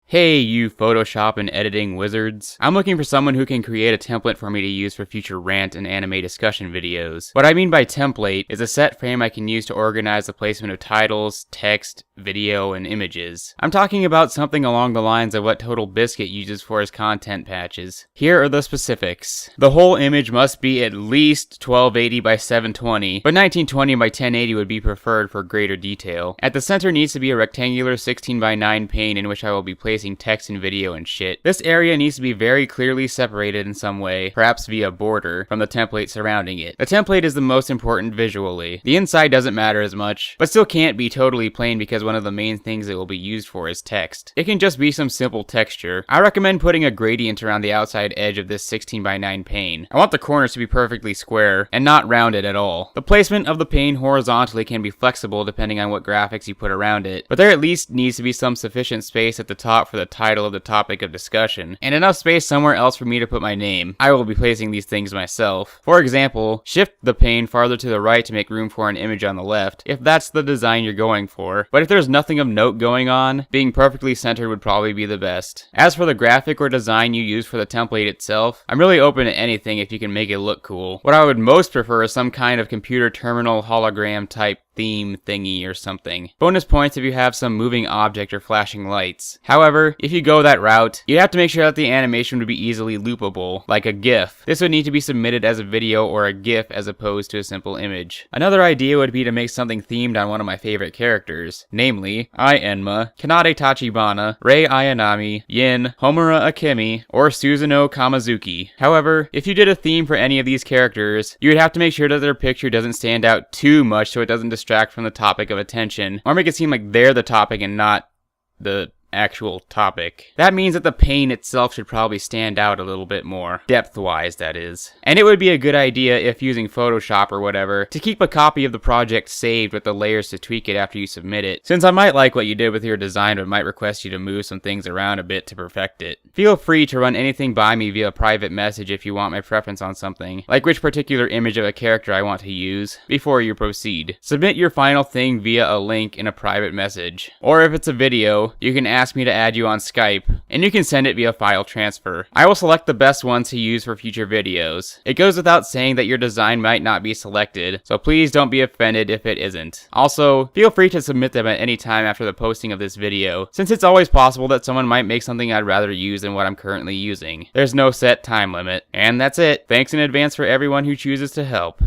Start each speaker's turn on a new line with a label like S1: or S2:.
S1: Hey, you Photoshop and editing wizards. I'm looking for someone who can create a template for me to use for future rant and anime discussion videos. What I mean by template is a set frame I can use to organize the placement of titles, text, video, and images. I'm talking about something along the lines of what Total Biscuit uses for his content patches. Here are the specifics. The whole image must be at least 1280 by 720, but 1920 by 1080 would be preferred for greater detail. At the center needs to be a rectangular 16 by 9 pane in which I will be placing text and video and shit. This area needs to be very clearly separated in some way, perhaps via border, from the template surrounding it. The template is the most important visually. The inside doesn't matter as much, but still can't be totally plain because one of the main things it will be used for is text. It can just be some simple texture. I recommend putting a gradient around the outside edge of this 16 by 9 pane. I want the corners to be perfectly square and not rounded at all. The placement of the pane horizontally can be flexible depending on what graphics you put around it, but there at least needs to be some sufficient space at the top for the title of the topic of discussion, and enough space somewhere else for me to put my name. I will be placing these things myself. For example, shift the pane farther to the right to make room for an image on the left, if that's the design you're going for. But if there's nothing of note going on, being perfectly centered would probably be the best. As for the graphic or design you use for the template itself, I'm really open to anything if you can make it look cool. What I would most prefer is some kind of computer terminal hologram type theme thingy or something. Bonus points if you have some moving object or flashing lights. However, if you go that route, you'd have to make sure that the animation would be easily loopable, like a GIF. This would need to be submitted as a video or a GIF as opposed to a simple image. Another idea would be to make something themed on one of my favorite characters, namely, Ai Enma, Kanade Tachibana, Rei Ayanami, Yin, Homura Akemi, or Suzuno Kamazuki. However, if you did a theme for any of these characters, you would have to make sure that their picture doesn't stand out too much so it doesn't distract from the topic of attention, or make it seem like they're the topic and not the actual topic. That means that the pane itself should probably stand out a little bit more, depth-wise that is. And it would be a good idea if using Photoshop or whatever, to keep a copy of the project saved with the layers to tweak it after you submit it, since I might like what you did with your design but might request you to move some things around a bit to perfect it. Feel free to run anything by me via private message if you want my preference on something, like which particular image of a character I want to use, before you proceed. Submit your final thing via a link in a private message. Or if it's a video, you can ask me to add you on Skype, and you can send it via file transfer. I will select the best ones to use for future videos. It goes without saying that your design might not be selected, so please don't be offended if it isn't. Also, feel free to submit them at any time after the posting of this video, since it's always possible that someone might make something I'd rather use than what I'm currently using. There's no set time limit. And that's it. Thanks in advance for everyone who chooses to help.